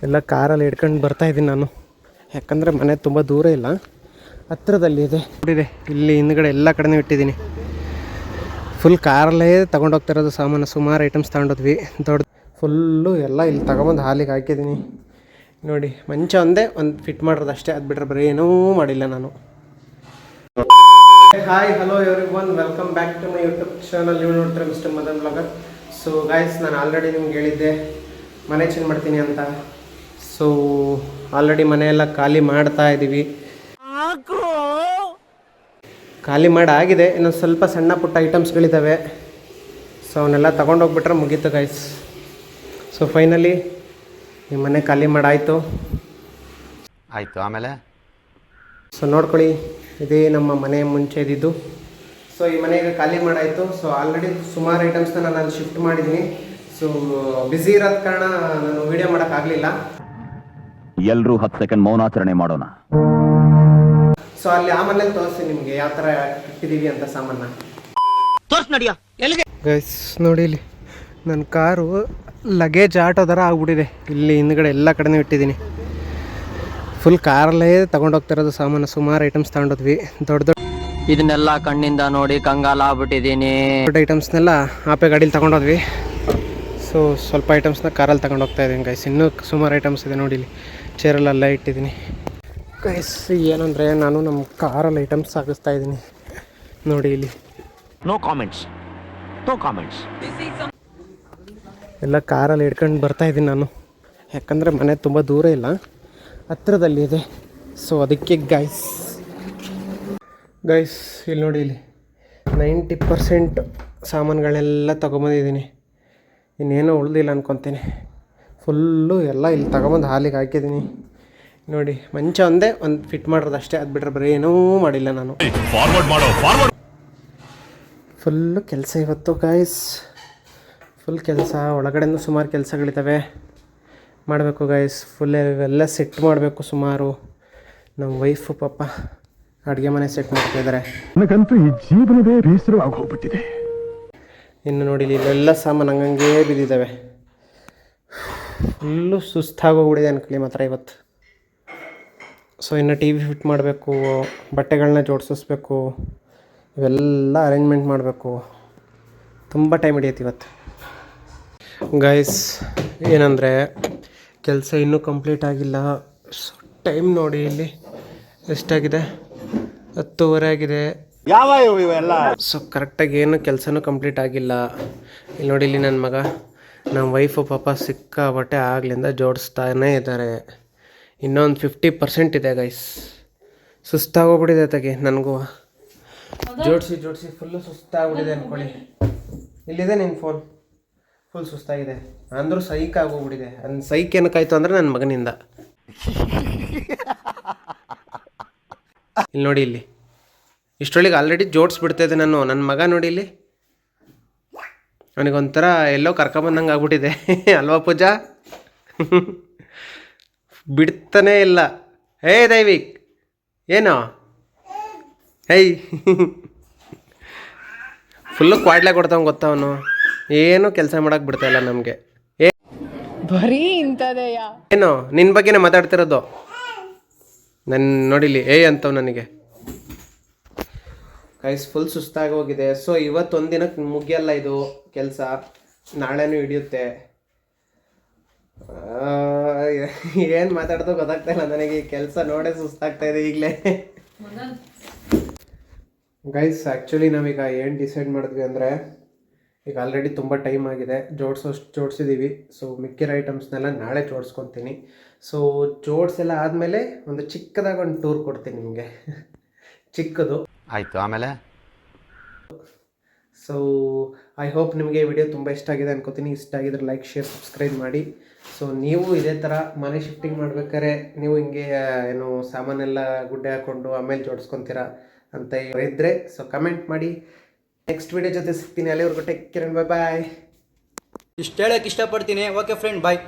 ಎಲ್ಲ ಕಾರಲ್ಲಿ ಹಿಡ್ಕೊಂಡು ಬರ್ತಾಯಿದ್ದೀನಿ ನಾನು, ಯಾಕಂದರೆ ಮನೆ ತುಂಬ ದೂರ ಇಲ್ಲ, ಹತ್ತಿರದಲ್ಲಿ ಇದೆ. ನೋಡಿದೆ ಇಲ್ಲಿ ಹಿಂದ್ಗಡೆ ಎಲ್ಲ ಕಡೆನೂ ಇಟ್ಟಿದ್ದೀನಿ. ಫುಲ್ ಕಾರಲ್ಲೇ ತೊಗೊಂಡೋಗ್ತಿರೋದು ಸಾಮಾನು. ಸುಮಾರು ಐಟಮ್ಸ್ ತೊಗೊಂಡೋದ್ವಿ. ದೊಡ್ಡ ಫುಲ್ಲು ಎಲ್ಲ ಇಲ್ಲಿ ತಗೊಬಂದು ಹಾಲಿಗೆ ಹಾಕಿದ್ದೀನಿ. ನೋಡಿ ಮಂಚ ಒಂದೇ ಒಂದು ಫಿಟ್ ಮಾಡಿರೋದು ಅಷ್ಟೇ, ಅದು ಬಿಟ್ಟರೆ ಬರೀ ಏನೂ ಮಾಡಿಲ್ಲ ನಾನು. Hi hello everyone, welcome back to my YouTube channel. ನೀವು ನೋಡ್ತಾರೆ mister Madan blogger. So guys, ನಾನು ಆಲ್ರೆಡಿ ನಿಮ್ಗೆ ಹೇಳಿದ್ದೆ ಮನೆ ಚೇಂಜ್ ಮಾಡ್ತೀನಿ ಅಂತ. ಸೊ ಆಲ್ರೆಡಿ ಮನೆಯೆಲ್ಲ ಖಾಲಿ ಮಾಡ್ತಾ ಇದ್ದೀವಿ. ಖಾಲಿ ಆಗಿದೆ, ಇನ್ನೊಂದು ಸ್ವಲ್ಪ ಸಣ್ಣ ಪುಟ್ಟ ಐಟಮ್ಸ್ಗಳಿದ್ದಾವೆ. ಸೊ ಅವನ್ನೆಲ್ಲ ತೊಗೊಂಡೋಗ್ಬಿಟ್ರೆ ಮುಗೀತು ಗಾಯ್ಸ್. ಸೊ ಫೈನಲಿ ಈ ಮನೆ ಖಾಲಿ ಆಯಿತು. ಆಮೇಲೆ ಸೊ ನೋಡ್ಕೊಳ್ಳಿ, ಇದೇ ನಮ್ಮ ಮನೆ ಮುಂಚೆ ಇದ್ದಿದ್ದು. ಸೊ ಈ ಮನೆಗೆ ಖಾಲಿ ಮಾಡಾಯಿತು. ಸೊ ಆಲ್ರೆಡಿ ಸುಮಾರು ಐಟಮ್ಸ್ನ ನಾನು ಅಲ್ಲಿ ಶಿಫ್ಟ್ ಮಾಡಿದ್ದೀನಿ. ಸೊ ಬ್ಯುಸಿ ಇರೋದ ಕಾರಣ ನಾನು ವೀಡಿಯೋ ಮಾಡೋಕ್ಕಾಗಲಿಲ್ಲ. ಎಲ್ಲರೂ 10 ಸೆಕೆಂಡ್ ಮೌನಾಚರಣೆ ಮಾಡೋಣ. ಸೊ ಅಲ್ಲಿ ಆ ಮನೇಲಿ ತೋರಿಸಿ ನಿಮಗೆ ಯಾವ ಥರ ಇಟ್ಟಿದ್ದೀವಿ ಅಂತ ಸಾಮಾನ ಗೈಸ್. ನೋಡಿ ಇಲ್ಲಿ ನನ್ನ ಕಾರು ಲಗೇಜ್ ಆಟೋ ಥರ ಆಗ್ಬಿಟ್ಟಿದೆ. ಇಲ್ಲಿ ಹಿಂದ್ಗಡೆ ಎಲ್ಲ ಕಡೆನೂ ಇಟ್ಟಿದ್ದೀನಿ. ಫುಲ್ ಕಾರಲ್ಲೇ ತೊಗೊಂಡೋಗ್ತಿರೋದು ಸಾಮಾನು. ಸುಮಾರು ಐಟಮ್ಸ್ ತೊಗೊಂಡೋದ್ವಿ. ದೊಡ್ಡ ಇದನ್ನೆಲ್ಲ ಕಣ್ಣಿಂದ ನೋಡಿ ಕಂಗಾಲ ಆಗ್ಬಿಟ್ಟಿದ್ದೀನಿ. ದೊಡ್ಡ ಐಟಮ್ಸ್ನೆಲ್ಲ ಆಪೆ ಗಾಡೀಲಿ ತೊಗೊಂಡೋದ್ವಿ. ಸೊ ಸ್ವಲ್ಪ ಐಟಮ್ಸ್ನ ಕಾರಲ್ಲಿ ತೊಗೊಂಡೋಗ್ತಾ ಇದ್ದೀನಿ ಗೈಸ್. ಇನ್ನೂ ಸುಮಾರು ಐಟಮ್ಸ್ ಇದೆ ನೋಡಿ, ಇಲ್ಲಿ ಚೇರಲ್ಲೆಲ್ಲ ಇಟ್ಟಿದ್ದೀನಿ ಗೈಸ್. ಏನಂದರೆ ನಾನು ನಮ್ಮ ಕಾರಲ್ಲಿ ಐಟಮ್ಸ್ ಸಾಗಿಸ್ತಾ ಇದ್ದೀನಿ ನೋಡಿ ಇಲ್ಲಿ. No comments. ಎಲ್ಲ ಕಾರಲ್ಲಿ ಹಿಡ್ಕೊಂಡು ಬರ್ತಾಯಿದ್ದೀನಿ ನಾನು, ಯಾಕಂದರೆ ಮನೆ ತುಂಬ ದೂರ ಇಲ್ಲ, ಹತ್ತಿರದಲ್ಲಿ ಇದೆ. ಸೊ ಅದಕ್ಕೆ ಗೈಸ್ ಇಲ್ಲಿ ನೋಡಿ, ಇಲ್ಲಿ 90% ಸಾಮಾನುಗಳನ್ನೆಲ್ಲ ತೊಗೊಂಬಂದಿದ್ದೀನಿ. ಇನ್ನೇನೋ ಉಳಿದಿಲ್ಲ ಅನ್ಕೊತೀನಿ. ಫುಲ್ಲು ಎಲ್ಲ ಇಲ್ಲಿ ತೊಗೊಂಬಂದು ಹಾಲಿಗೆ ಹಾಕಿದ್ದೀನಿ. ನೋಡಿ ಮಂಚ ಒಂದೇ ಒಂದು ಫಿಟ್ ಮಾಡಿರೋದು ಅಷ್ಟೇ, ಅದು ಬಿಟ್ಟರೆ ಬರೀ ಏನೂ ಮಾಡಿಲ್ಲ ನಾನು. ಫುಲ್ಲು ಕೆಲಸ ಇವತ್ತು ಗೈಸ್, ಫುಲ್ ಕೆಲಸ. ಒಳಗಡೆನೂ ಸುಮಾರು ಕೆಲಸಗಳಿದ್ದಾವೆ, ಮಾಡಬೇಕು ಗೈಸ್. ಫುಲ್ ಇವೆಲ್ಲ ಸೆಟ್ ಮಾಡಬೇಕು ಸುಮಾರು. ನಮ್ಮ ವೈಫು ಪಾಪ ಅಡುಗೆ ಮನೆ ಸೆಟ್ ಮಾಡ್ತಾಯಿದ್ದಾರೆ. ನನಗಂತೂ ಈ ಜೀವನವೇ ಬೇಸರವಾಗಿ ಹೋಗ್ಬಿಟ್ಟಿದೆ. ಇನ್ನು ನೋಡಿ ಇಲ್ಲೆಲ್ಲ ಸಾಮಾನು ಹಂಗಂಗೆ ಬಿದ್ದಿದ್ದಾವೆ. ಫುಲ್ಲು ಸುಸ್ತಾಗೋಗ್ಬಿಟ್ಟಿದೆ ಅನ್ಕೊಳ್ಳಿ ಮಾತ್ರ ಇವತ್ತು. ಸೊ ಇನ್ನು ಟಿ ವಿ ಫಿಟ್ ಮಾಡಬೇಕು, ಬಟ್ಟೆಗಳನ್ನ ಜೋಡಿಸಿಸ್ಬೇಕು, ಇವೆಲ್ಲ ಅರೇಂಜ್ಮೆಂಟ್ ಮಾಡಬೇಕು. ತುಂಬ ಟೈಮ್ ಹಿಡಿಯುತ್ತೆ ಇವತ್ತು ಗೈಸ್. ಏನಂದರೆ ಕೆಲಸ ಇನ್ನೂ ಕಂಪ್ಲೀಟ್ ಆಗಿಲ್ಲ. ಸೊ ಟೈಮ್ ನೋಡಿ ಇಲ್ಲಿ ಎಷ್ಟಾಗಿದೆ, 10:30 ಆಗಿದೆ. ಸೊ ಕರೆಕ್ಟಾಗಿ ಏನು ಕೆಲಸನೂ ಕಂಪ್ಲೀಟ್ ಆಗಿಲ್ಲ. ಇಲ್ಲಿ ನೋಡಿ, ಇಲ್ಲಿ ನನ್ನ ಮಗ ನಮ್ಮ ವೈಫು ಪಾಪ ಸಿಕ್ಕಾಬಟ್ಟೆ ಆಗ್ಲಿಂದ ಜೋಡಿಸ್ತಾನೇ ಇದ್ದಾರೆ. ಇನ್ನೊಂದು 50% ಇದೆ ಗೈಸ್. ಸುಸ್ತಾಗೋಗ್ಬಿಟ್ಟಿದೆ ತಗಿ ನನಗೂ. ಜೋಡಿಸಿ ಫುಲ್ಲು ಸುಸ್ತಾಗ್ಬಿಟ್ಟಿದೆ ಅಂದ್ಕೊಳ್ಳಿ. ಇಲ್ಲಿದೆ ನಿನ್ನ ಫೋನ್. ಫುಲ್ ಸುಸ್ತಾಗಿದೆ ಅಂದರೂ ಸೈಕ್ ಆಗೋಗ್ಬಿಟ್ಟಿದೆ. ಸೈಕ್ ಏನಕ್ಕಾಯ್ತು ಅಂದರೆ ನನ್ನ ಮಗನಿಂದ. ಇಲ್ಲಿ ನೋಡಿ, ಇಲ್ಲಿ ಇಷ್ಟರೊಳಗೆ ಆಲ್ರೆಡಿ ಜೋಡಿಸ್ಬಿಡ್ತಾಯಿದ್ದೆ ನಾನು. ನನ್ನ ಮಗ ನೋಡಿ ಇಲ್ಲಿ, ಅವನಿಗೊಂಥರ ಎಲ್ಲೋ ಕರ್ಕೊಂಬಂದಂಗೆ ಆಗ್ಬಿಟ್ಟಿದೆ ಅಲ್ವಾ ಪೂಜಾ? ಬಿಡ್ತಾನೇ ಇಲ್ಲ. ಹೇ ದೈವಿಕ್, ಏನೋ ಹೈ ಫುಲ್ಲು ಕ್ವಾಡ್ಲೆ ಕೊಡ್ತಾವ ಗೊತ್ತವನು. ಏನು ಕೆಲಸ ಮಾಡೋಕೆ ಬಿಡ್ತಾಯಿಲ್ಲ ನಮಗೆ. ಬರೀ ಇಂಥದೆಯ ಏನು ನಿನ್ನ ಬಗ್ಗೆನೇ ಮಾತಾಡ್ತಿರೋದು. ನನ್ನ ನೋಡಿಲಿ ಅಂತವ್ ನನಗೆ ಗೈಸ್. ಫುಲ್ ಸುಸ್ತಾಗಿ ಹೋಗಿದೆ. ಸೊ ಇವತ್ತೊಂದು ದಿನಕ್ಕೆ ಮುಗಿಯಲ್ಲ ಇದು ಕೆಲಸ, ನಾಳೆನೂ ಹಿಡಿಯುತ್ತೆ. ಏನು ಮಾತಾಡೋದು ಗೊತ್ತಾಗ್ತಾ ಇಲ್ಲ ನನಗೆ. ಈ ಕೆಲಸ ನೋಡೇ ಸುಸ್ತಾಗ್ತಾ ಇದೆ ಈಗಲೇ ಗೈಸ್. ಆ್ಯಕ್ಚುಲಿ ನಾವೀಗ ಏನು ಡಿಸೈಡ್ ಮಾಡಿದ್ವಿ ಅಂದರೆ, ಈಗ ಆಲ್ರೆಡಿ ತುಂಬ ಟೈಮ್ ಆಗಿದೆ. ಜೋಡಿಸಿದ್ದೀವಿ. ಸೊ ಮಿಕ್ಕಿರೋ ಐಟಮ್ಸ್ನೆಲ್ಲ ನಾಳೆ ಜೋಡಿಸ್ಕೊತೀನಿ. ಸೊ ಜೋಡಿಸೆಲ್ಲ ಆದಮೇಲೆ ಒಂದು ಚಿಕ್ಕದಾಗಿ ಒಂದು ಟೂರ್ ಕೊಡ್ತೀನಿ ನಿಮಗೆ, ಚಿಕ್ಕದು. ಆಯಿತು, ಆಮೇಲೆ ಸೊ ಐ ಹೋಪ್ ನಿಮಗೆ ಈ ವಿಡಿಯೋ ತುಂಬ ಇಷ್ಟ ಆಗಿದೆ ಅನ್ಕೋತೀನಿ. ಇಷ್ಟ ಆಗಿದ್ರೆ ಲೈಕ್, ಶೇರ್, ಸಬ್ಸ್ಕ್ರೈಬ್ ಮಾಡಿ. ಸೊ ನೀವು ಇದೇ ಥರ ಮನೆ ಶಿಫ್ಟಿಂಗ್ ಮಾಡ್ಬೇಕಾದ್ರೆ ನೀವು ಹಿಂಗೆ ಏನು ಸಾಮಾನೆಲ್ಲ ಗುಡ್ಡೆ ಹಾಕ್ಕೊಂಡು ಆಮೇಲೆ ಜೋಡಿಸ್ಕೊತೀರಾ ಅಂತ ಇದ್ದರೆ ಸೊ ಕಮೆಂಟ್ ಮಾಡಿ. ನೆಕ್ಸ್ಟ್ ವಿಡಿಯೋ ಜೊತೆ ಸಿಗ್ತೀನಿ. ಅಲ್ಲಿವರೆಗೂ ಟೇಕ್ ಕೇರ್, ಬಾಯ್. ಇಷ್ಟು ಹೇಳೋಕ್ಕೆ ಇಷ್ಟಪಡ್ತೀನಿ. ಓಕೆ ಫ್ರೆಂಡ್, ಬಾಯ್.